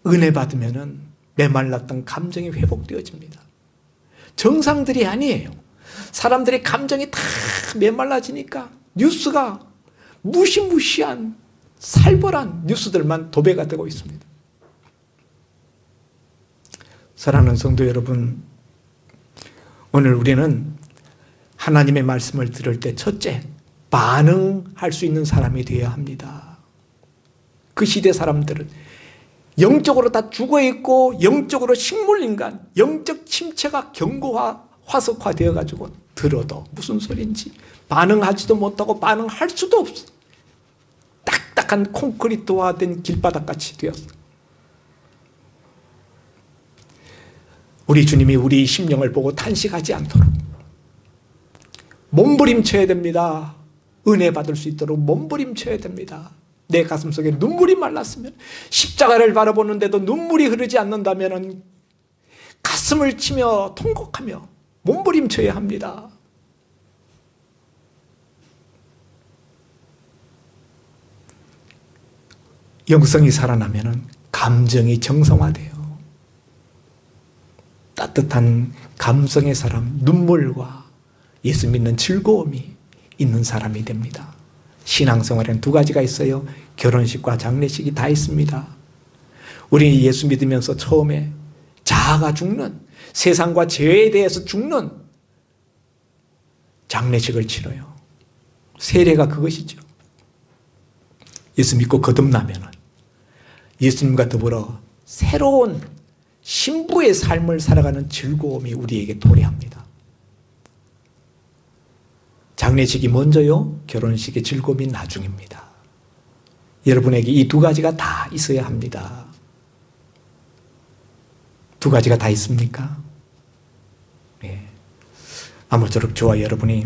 은혜 받으면은 메말랐던 감정이 회복되어집니다. 정상들이 아니에요. 사람들의 감정이 다 메말라지니까 뉴스가 무시무시한 살벌한 뉴스들만 도배가 되고 있습니다. 사랑하는 성도 여러분, 오늘 우리는 하나님의 말씀을 들을 때 첫째, 반응할 수 있는 사람이 되어야 합니다. 그 시대 사람들은 영적으로 다 죽어있고 영적으로 식물인간, 영적 침체가 견고화, 화석화되어 가지고 들어도 무슨 소리인지 반응하지도 못하고 반응할 수도 없어. 딱딱한 콘크리트화된 길바닥같이 되었어. 우리 주님이 우리 심령을 보고 탄식하지 않도록 몸부림쳐야 됩니다. 은혜 받을 수 있도록 몸부림쳐야 됩니다. 내 가슴속에 눈물이 말랐으면, 십자가를 바라보는데도 눈물이 흐르지 않는다면 가슴을 치며 통곡하며 몸부림쳐야 합니다. 영성이 살아나면 감정이 정성화돼요. 따뜻한 감성의 사람, 눈물과 예수 믿는 즐거움이 있는 사람이 됩니다. 신앙생활에는 두 가지가 있어요. 결혼식과 장례식이 다 있습니다. 우리 예수 믿으면서 처음에 자아가 죽는, 세상과 죄에 대해서 죽는 장례식을 치러요. 세례가 그것이죠. 예수 믿고 거듭나면 예수님과 더불어 새로운 신부의 삶을 살아가는 즐거움이 우리에게 도래합니다. 장례식이 먼저요, 결혼식의 즐거움이 나중입니다. 여러분에게 이 두 가지가 다 있어야 합니다. 두 가지가 다 있습니까? 네. 아무쪼록 저와 여러분이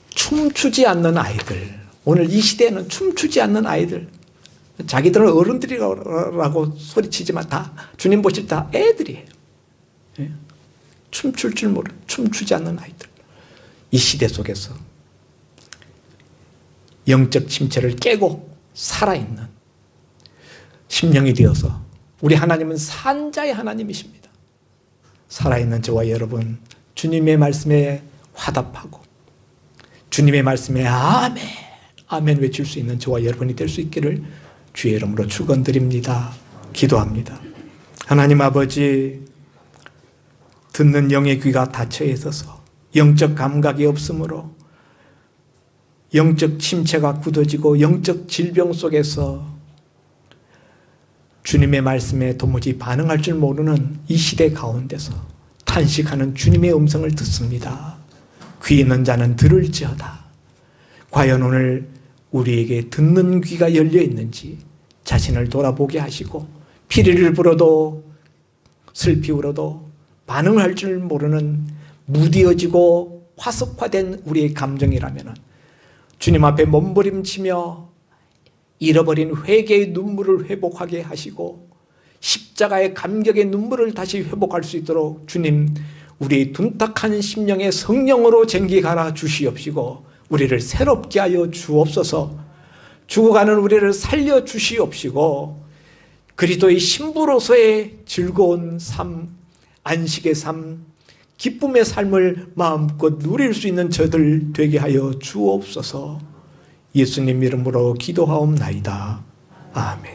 춤추지 않는 아이들, 오늘 이 시대에는 춤추지 않는 아이들, 자기들은 어른들이라고 소리치지만 다 주님 보실 다 애들이에요. 네. 춤출 줄 모르는, 춤추지 않는 아이들. 이 시대 속에서 영적 침체를 깨고 살아있는 심령이 되어서, 우리 하나님은 산자의 하나님이십니다. 살아있는 저와 여러분, 주님의 말씀에 화답하고 주님의 말씀에 아멘, 아멘 외칠 수 있는 저와 여러분이 될 수 있기를 주의 이름으로 축원드립니다. 기도합니다. 하나님 아버지, 듣는 영의 귀가 닫혀 있어서 영적 감각이 없으므로 영적 침체가 굳어지고 영적 질병 속에서 주님의 말씀에 도무지 반응할 줄 모르는 이 시대 가운데서 탄식하는 주님의 음성을 듣습니다. 귀 있는 자는 들을지어다. 과연 오늘 우리에게 듣는 귀가 열려 있는지 자신을 돌아보게 하시고, 피리를 불어도 슬피 울어도 반응할 줄 모르는 무뎌지고 화석화된 우리의 감정이라면 주님 앞에 몸부림치며 잃어버린 회개의 눈물을 회복하게 하시고 십자가의 감격의 눈물을 다시 회복할 수 있도록 주님, 우리 둔탁한 심령의 성령으로 쟁기갈아 주시옵시고 우리를 새롭게 하여 주옵소서. 죽어가는 우리를 살려 주시옵시고 그리스도의 신부로서의 즐거운 삶, 안식의 삶, 기쁨의 삶을 마음껏 누릴 수 있는 저들 되게 하여 주옵소서. 예수님 이름으로 기도하옵나이다. 아멘.